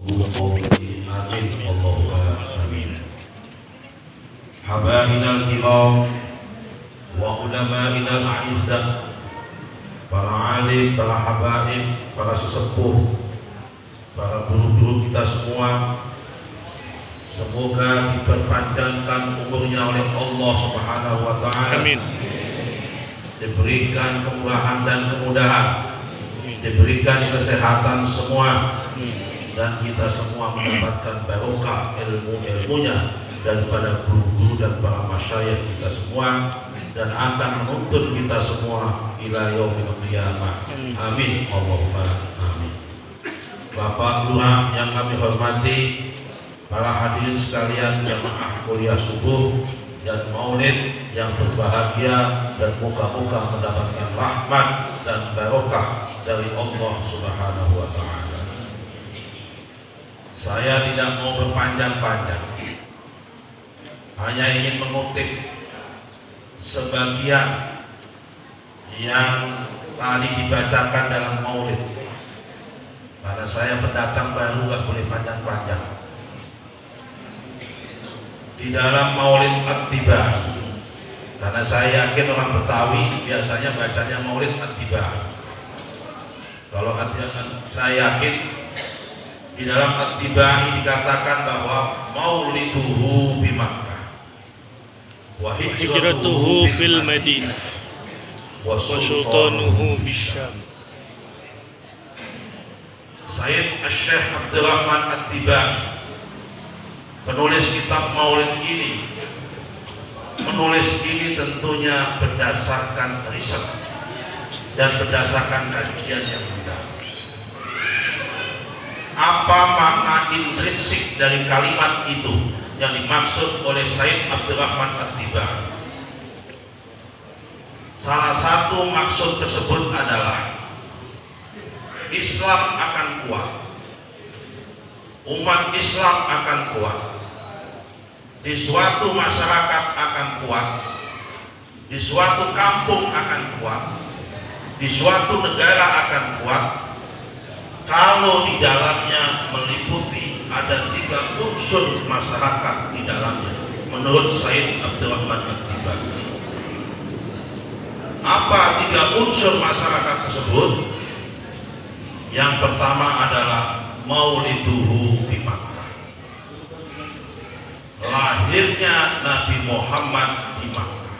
Amin Allahumma amin. Habainal kiram wa ulama'inal a'izzah, para alim, para habaib, para sesepuh, para guru-guru kita semua, semoga diperpanjangkan umurnya oleh Allah Subhanahu wa taala. Amin. Diberikan kemurahan dan kemudahan, diberikan kesehatan semua, dan kita semua mendapatkan barokah ilmu-ilmunya daripada guru-guru dan para masyayikh kita semua, dan akan menuntun kita semua ila yaumil qiyamah. Amin Allahumma amin. Bapak Lurah yang kami hormati, para hadirin sekalian jamaah kuliah subuh dan maulid yang berbahagia, dan moga-moga mendapatkan rahmat dan barokah dari Allah Subhanahu wa taala. Saya tidak mau berpanjang-panjang, hanya ingin mengutip sebagian yang tadi dibacakan dalam maulid. Karena saya pendatang baru, gak boleh panjang-panjang. Di dalam maulid at-tiba, karena saya yakin orang Betawi biasanya bacanya maulid at-tiba. Kalau saya yakin di dalam at-tiba dikatakan bahwa mauliduhu bi Makkah wa Hijratuhu fil Madinah wa sultanuhu bisyam. Sayyid Asy-Syaikh Abdurrahman At-Tibai, penulis kitab maulid ini, menulis ini tentunya berdasarkan riset dan berdasarkan kajian yang benar. Apa makna intrinsik dari kalimat itu yang dimaksud oleh Sayyid Abdurrahman At-Tibai? Salah satu maksud tersebut adalah Islam akan kuat, umat Islam akan kuat, di suatu masyarakat akan kuat, di suatu kampung akan kuat, di suatu negara akan kuat kalau di dalamnya meliputi ada 3 unsur masyarakat di dalamnya, menurut Sayyid Abdurrahman At-Tibai. Apa 3 unsur masyarakat tersebut? Yang pertama adalah mauliduhu bi Makkah, lahirnya Nabi Muhammad di Makkah.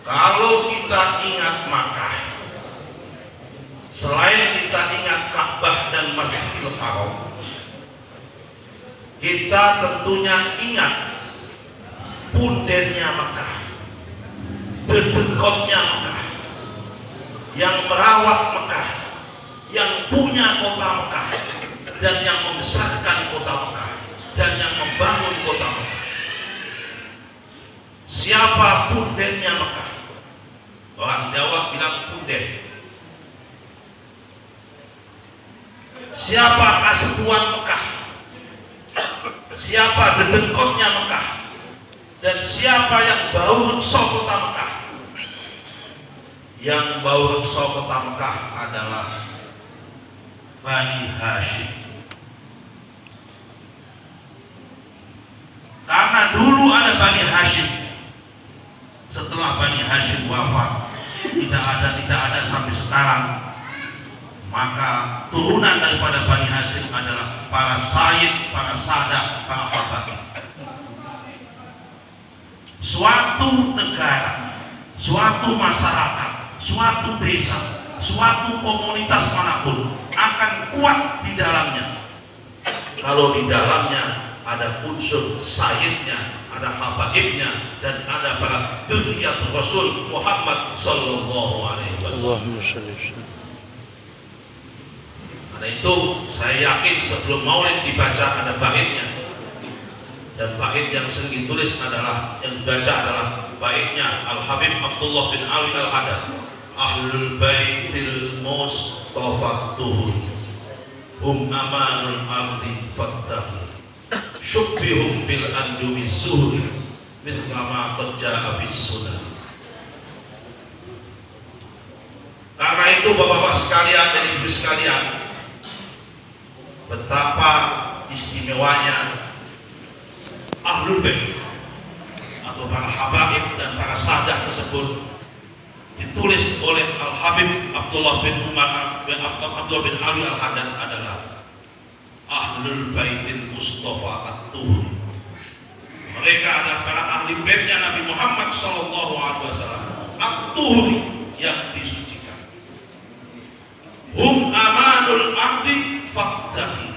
Kalau kita ingat Makkah, selain kita ingat Ka'bah dan Masjidil Haram, kita tentunya ingat pundennya Makkah, dedekotnya Makkah, yang merawat Mekah, yang punya kota Mekah, dan yang membesarkan kota Mekah, dan yang membangun kota Mekah. Siapa pundennya Mekah? Orang Jawa bilang punden. Siapa kasepuan Mekah? Siapa dedengkotnya Mekah? Dan siapa yang bau reksa kota Mekah? Yang bau reksa kota Mekah adalah Bani Hashim. Karena dulu ada Bani Hashim, setelah Bani Hashim wafat, tidak ada sampai sekarang, maka turunan daripada Bani Hashim adalah para sayyid, para sadat, para habaib. Suatu negara, suatu masyarakat, suatu desa, suatu komunitas manapun akan kuat di dalamnya kalau di dalamnya ada unsur sayyidnya, ada habaibnya, dan ada para dzurriyyat Rasul Muhammad sallallahu alaihi wasallam. Karena itu saya yakin sebelum maulid dibaca ada baitnya, dan bait yang sering ditulis adalah, yang dibaca adalah baitnya Al-Habib Abdullah bin Ali Al-Hadad, Ahlul Baitil Mustafatuhun hum amanul ardi fattahu syubbihum bil anjumi zuhri mislama qadja'a fis sunnah. Karena itu bapak-bapak sekalian dan ibu sekalian, betapa istimewanya Ahlul Bait atau para habaib dan para sadah tersebut ditulis oleh Al-Habib Abdullah bin Ali Al-Haddad adalah Ahlul Baitil Mustafa At-Tuhri. Mereka adalah para ahli baitnya Nabi Muhammad SAW At-Tuhri yang disucikan. Hum amanul ardi faktahi.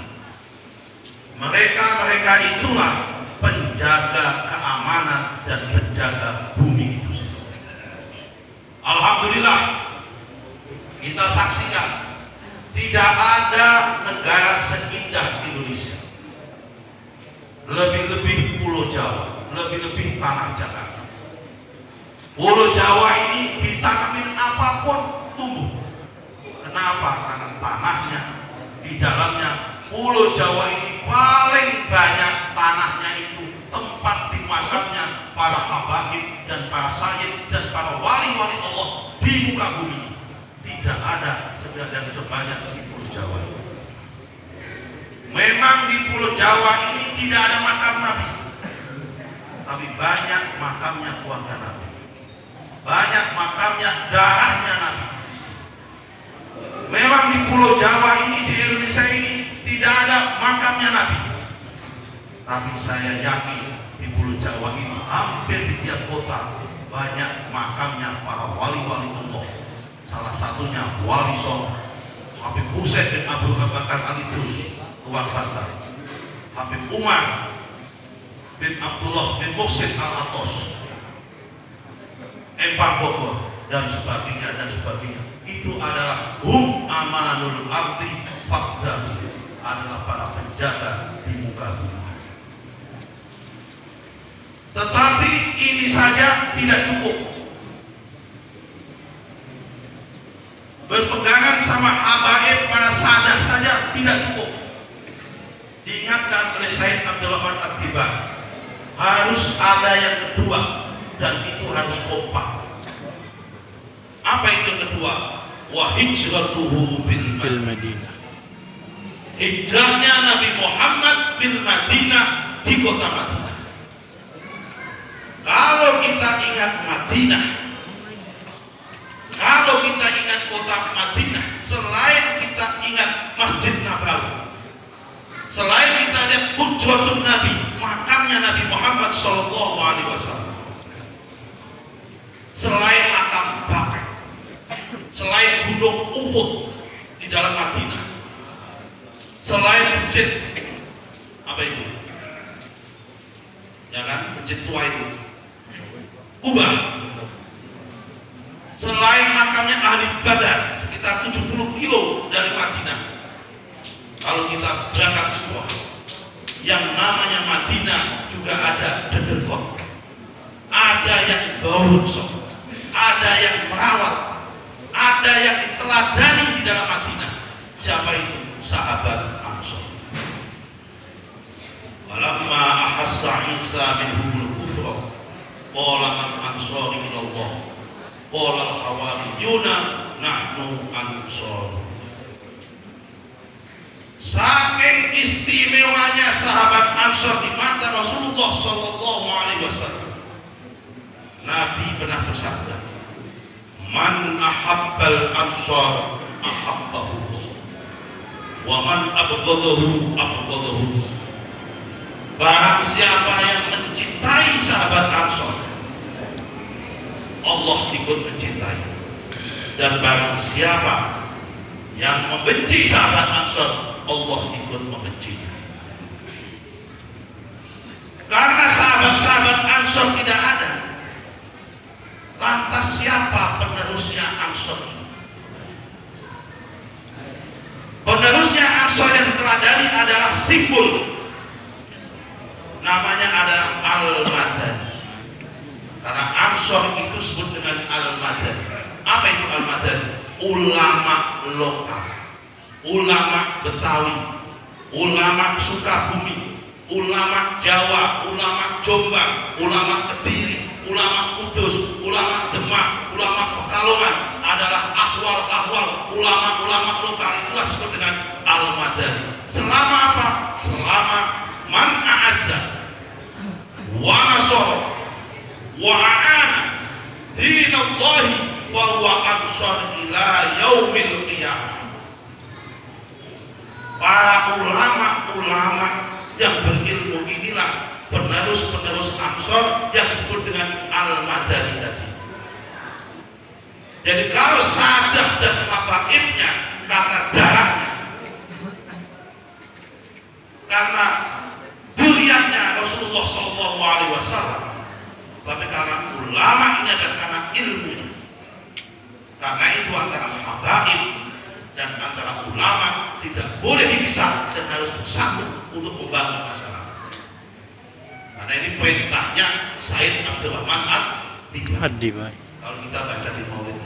Mereka itulah penjaga keamanan dan penjaga bumi itu sendiri. Alhamdulillah, kita saksikan tidak ada negara seindah Indonesia, lebih-lebih Pulau Jawa, lebih-lebih tanah Jakarta. Pulau Jawa ini ditanamin apapun tumbuh. Kenapa? Karena tanahnya, di dalamnya Pulau Jawa ini paling banyak tanahnya itu tempat dimakamnya para habaib dan para sayyid dan para wali-wali Allah di muka bumi. Tidak ada dan sebanyak di Pulau Jawa ini. Memang di Pulau Jawa ini tidak ada makam Nabi, tapi banyak makamnya keluarga Nabi, banyak makamnya darahnya Nabi. Memang di Pulau Jawa ini, di Indonesia ini tidak ada makamnya Nabi, tapi saya yakin di Pulau Jawa ini hampir di tiap kota banyak makamnya para wali-wali Allah. Salah satunya Wali Songo Habib Husain bin Abdul Bakar Al-Idrus Luar Bantar, Habib Umar bin Abdullah bin Muhsin Al-Atos Empang Bogor dan sebagainya dan sebagainya. Itu adalah hum amanul ardi fakta, adalah para penjaga di muka bumi. Tetapi ini saja tidak cukup. Berpegangan sama habaib para sadah saja tidak cukup. Diingatkan oleh Said Abdul Rahman At-Tibar, harus ada yang kedua, dan itu harus kompak. Apa itu yang kedua? Wa hijratuhu bil Madinah. Hijrahnya Nabi Muhammad bil Madinah, di kota Madinah. Kalau kita ingat Madinah, kalau kita ingat kota Madinah, selain kita ingat Masjid Nabawi, selain kita lihat Hujratun Nabi, makamnya Nabi Muhammad SAW, selain makam Baqi', selain gunung Uhud di dalam Madinah, selain masjid apa itu? Ya kan, masjid tua itu, Kubah. Selain makamnya ahli Badar sekitar 70 kilo dari Madinah. Kalau kita berangkat semua, yang namanya Madinah juga ada dedekot, ada yang gaursok, ada yang merawat, ada yang diteladani di dalam Madinah. Siapa itu? Sahabat Ansor. Walamma ahassa Isa minhumul kufra qala man ansari ilallah qala al-hawariyuna nahnu ansar. Saking istimewanya sahabat Ansor di mata Rasulullah Sallallahu Alaihi Wasallam, Nabi pernah bersabda, "Man ahabbal ansar ahabbahullah, wa man abghadahu abghadahu." Barang siapa yang mencintai sahabat Ansor, Allah ikut mencintai. Dan barang siapa yang membenci sahabat Ansor, Allah ikut membenci. Karena sahabat-sahabat Ansor tidak ada, lantas siapa penerusnya Ansor? Penerusnya Ansor yang teladani adalah simbol, namanya adalah Al-Madani. Karena Ansor itu disebut dengan Al-Madani. Apa itu Al-Madani? Ulama lokal, ulama Betawi, ulama Sukabumi, ulama Jawa, ulama Jombang, ulama Kediri, ulama Kudus, ulama Demak, ulama Pekalongan, adalah ahwal-ahwal ulama-ulama lokal, itulah disebut dengan al-madani. Selama apa? Selama man a'azza wa nasara wa a'ana dinallahi wa huwa ansar ila yaumil qiyamah. Para ulama-ulama yang berilmu inilah penerus-penerus Ansor yang disebut dengan al-madani tadi. Jadi kalau sahadat dan habaibnya karena darahnya, karena duriannya Rasulullah SAW, tapi karena ulama ini dan karena ilmunya. Karena itu antara habaib dan antara ulama tidak boleh dipisah dan harus bersatu untuk membangun masyarakat. Karena ini perintahnya Said Abdurrahman Ad-Dibai. Kalau kita baca di Maulid.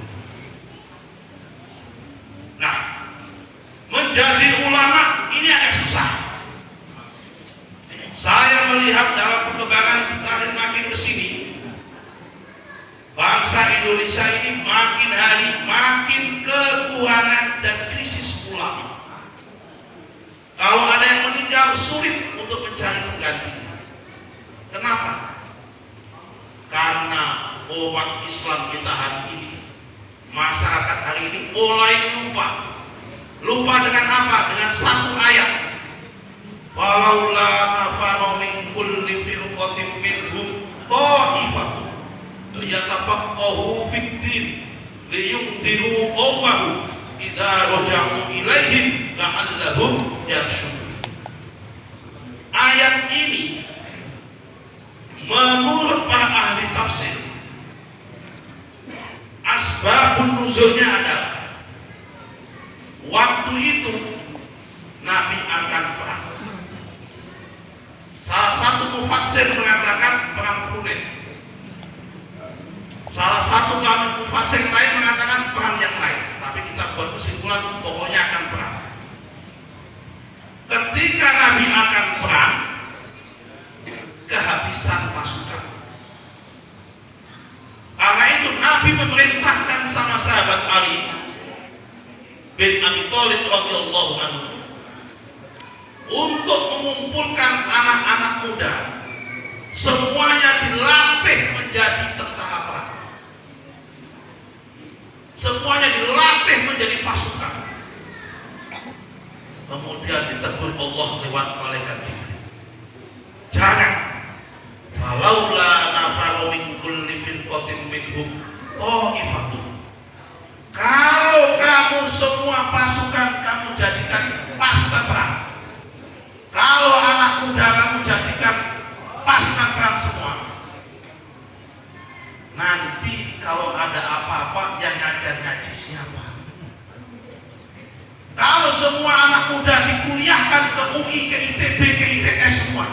Nah, menjadi ulama ini agak susah. Saya melihat dalam perkembangan kita makin kesini, bangsa Indonesia ini makin hari makin kekurangan dan krisis ulama. Kalau ada yang meninggal sulit untuk mencari penggantinya. Kenapa? Karena umat Islam kita hari ini, masyarakat hari ini mulai lupa dengan apa? Dengan satu ayat. Walaula nafara min kulli firqatin minhum ta'ifatun liyatafaqahu fid-din liyundiru qawmahum idza raja'u ilaihim la'allahum yarshudun. Ayat ini menurut para ahli tafsir, asbabun nuzulnya adalah waktu itu Nabi akan perang. Salah satu mufassir mengatakan perang Hunain. Salah satu mufassir lain mengatakan perang yang lain. Tapi kita buat kesimpulan pokoknya akan perang. Ketika Nabi akan perang, kehabisan pasukan. Karena itu Nabi memerintahkan sama sahabat Ali bin Abi Thalib radhiyallahu anhu untuk mengumpulkan anak-anak muda, semuanya dilatih menjadi tentara perang, semuanya dilatih menjadi pasukan. Kemudian ditegur Allah lewat malaikat Jibril, jangan, falaula nafaru min kulli firqatin minhum ta'ifatun. Kalau kamu semua pasukan kamu jadikan pasukan perang, kalau anak muda kamu jadikan pasukan perang semua, nanti kalau ada apa-apa yang ngaji siapa? Kalau semua anak muda dikuliahkan ke UI, ke ITB, ke ITS semua,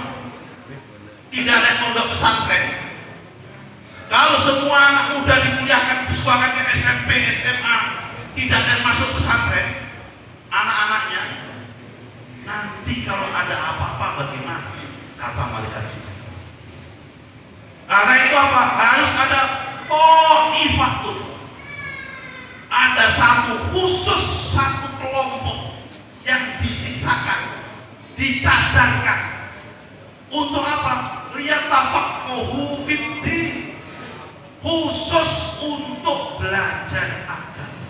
tidak ada pondok pesantren. Kalau semua anak muda dikuliahkan, disekolahkan ke SMP, SMA, tidak ada yang masuk pesantren, anak-anaknya, nanti kalau ada apa-apa bagaimana? Kata malaikat Jibril. Karena itu apa? Harus ada ta'ifatun. Ada satu khusus, satu kelompok yang disisakan, dicadangkan. Untuk apa? Liyatafaqahu fid-din. Khusus untuk belajar agama.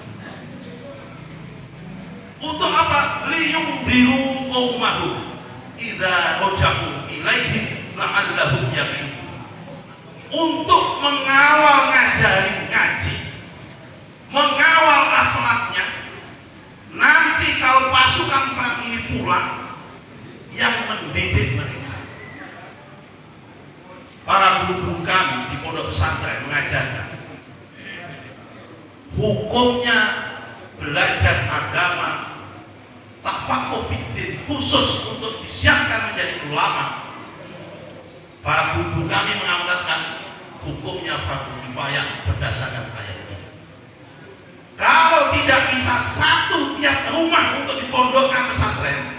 Untuk apa? Liyundiru qawmahum idza raja'u ilaihim la'allahum yarshudun. Untuk mengawal ngaji, mengawal akhlaknya. Nanti kalau pasukan perang ini pulang, yang mendidik mereka. Para guru kami di pondok pesantren mengajarkan hukumnya belajar agama tafaqquh fiddin khusus untuk disiapkan menjadi ulama. Para guru kami mengatakan hukumnya fardu kifayah berdasarkan ayat ini. Kalau tidak bisa satu tiap rumah untuk dipondokkan pesantren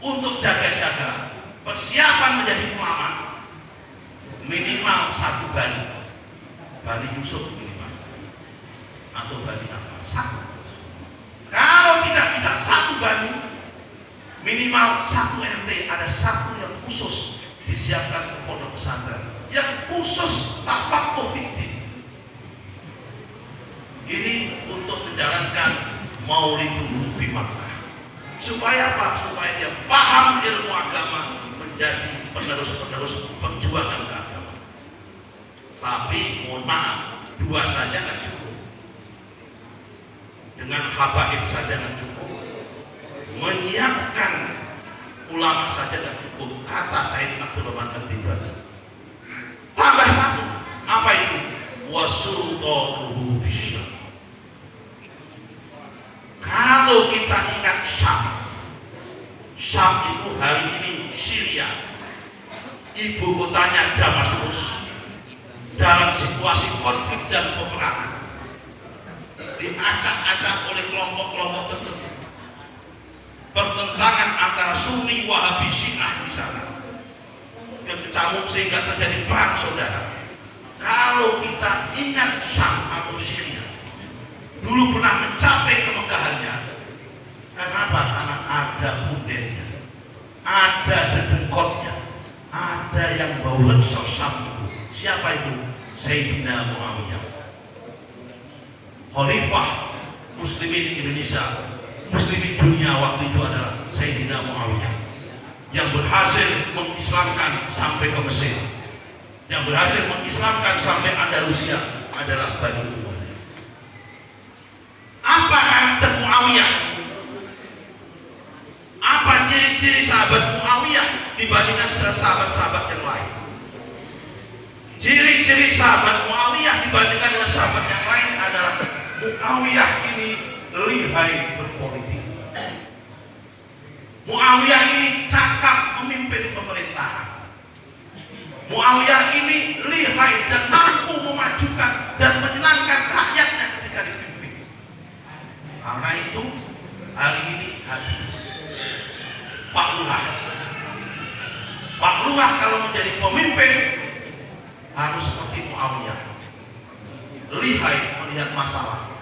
untuk jaga-jaga persiapan menjadi ulama, minimal satu Bani Yusuf minimal, minimal satu RT ada satu yang khusus disiapkan ke pondok pesantren, yang khusus tapak fikih. Ini untuk menjalankan Maulidul Nabi Makkah. Supaya apa? Supaya dia paham ilmu agama, menjadi penerus-penerus perjuangan agama. Tapi mohon maaf, 2 saja kan cukup. Dengan habaib saja kan cukup. Menyiapkan ulama saja kan cukup. Kata Said Abdul Rahman Al-Tibani. Tambah 1, apa itu? Wasultanuhu bisyam. Kalau kita ingat Syam itu hari ini Syria, ibu kotanya Damaskus, dalam situasi konflik dan peperangan, diacak-acak oleh kelompok-kelompok tertentu, pertentangan antara Sunni, Wahabi, Syiah di sana, yang kecamuk sehingga terjadi perang saudara. Kalau kita ingat Syam atau Syria, dulu pernah mencapai kemegahannya. Kenapa? Karena ada budernya, ada dedengkotnya, ada yang bau reksor Syam itu. Siapa itu? Sayyidina Muawiyah, Khalifah Muslimin Indonesia, Muslimin dunia waktu itu adalah Sayyidina Muawiyah, yang berhasil mengislamkan sampai ke Mesir, yang berhasil mengislamkan sampai Andalusia adalah Bani Umayyah. Apa karakter Muawiyah? Apa ciri-ciri sahabat Muawiyah dibandingkan sahabat-sahabat yang lain? Ciri-ciri sahabat Muawiyah dibandingkan dengan sahabat yang lain adalah Muawiyah ini lihai berpolitik. Muawiyah ini cakap memimpin pemerintahan. Muawiyah ini lihai dan mampu memajukan dan menyenangkan rakyatnya ketika dipimpin. Karena itu hari ini hadir Pak Lurah. Pak Lurah kalau menjadi pemimpin harus seperti Muawiyah, lihai melihat masalah,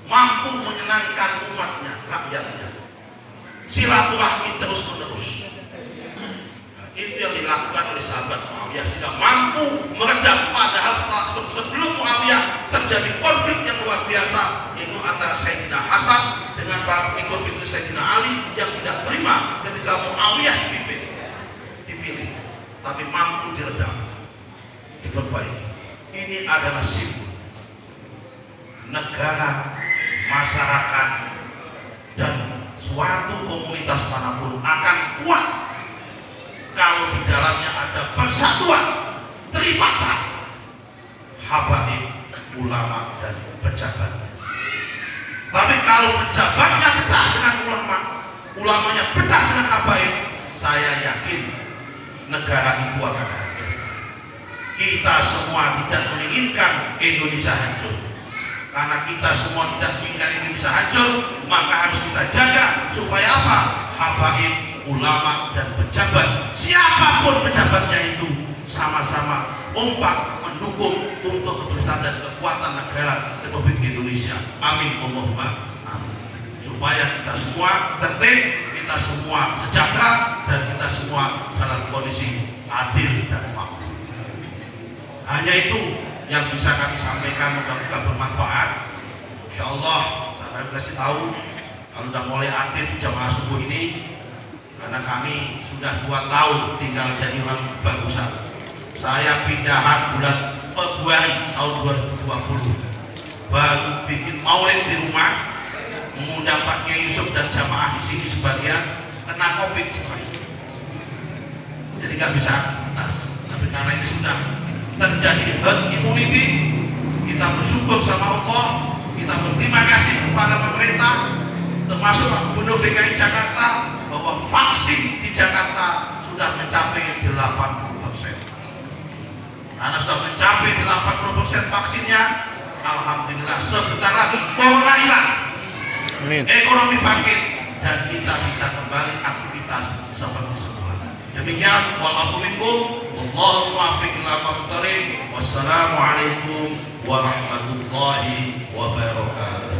mampu menyenangkan umatnya, rakyatnya, silaturahmi terus menerus. Itu yang dilakukan oleh sahabat Muawiyah sehingga mampu meredam. Padahal sebelum Muawiyah terjadi konflik yang luar biasa, yaitu antara Sayyidina Hasan dengan para pengikut Sayyidina Ali yang tidak terima ketika Muawiyah dipilih, tapi mampu diredam, diperbaiki. Ini adalah simbol negara, masyarakat, dan suatu komunitas manapun akan kuat kalau di dalamnya ada persatuan tripartit, habaib, ulama, dan pejabatnya. Tapi kalau pejabatnya pecah dengan ulama, ulamanya pecah dengan habaib, saya yakin negara itu akan hancur. Kita semua tidak menginginkan Indonesia hancur. Karena kita semua tidak menginginkan Indonesia hancur, maka harus kita jaga supaya apa? Habaib, ulama, dan pejabat, siapapun pejabatnya itu, sama-sama kompak mendukung untuk kebesaran dan kekuatan negara Republik Indonesia. Amin Allahumma amin. Supaya kita semua tertib, kita semua sejahtera, dan kita semua dalam kondisi adil dan makmur. Hanya itu yang bisa kami sampaikan, mudah-mudahan bermanfaat. Insya Allah saya kasih tahu kalau sudah mulai aktif jamaah subuh ini, karena kami sudah 2 tahun tinggal jadi orang bagusan. Saya pindahan bulan Februari tahun 2020, baru bikin maulid di rumah, mengundang Pak Kiai Yusuf dan jamaah di sini sebagian kena COVID semua. Jadi nggak bisa atas. Tapi karena ini sudah terjadi herd immunity, kita bersyukur sama Allah, kita berterima kasih kepada pemerintah, termasuk Pak Gubernur DKI Jakarta, bahwa vaksin di Jakarta sudah mencapai 80%. Karena sudah mencapai 80% vaksinnya, alhamdulillah sebentar lagi corona hilang, ekonomi bangkit, dan kita bisa kembali aktivitas seperti semula. Demikian, wallahualam, wallahu muwaffiq ila aqwamit thoriq. Wassalamualaikum warahmatullahi wabarakatuh.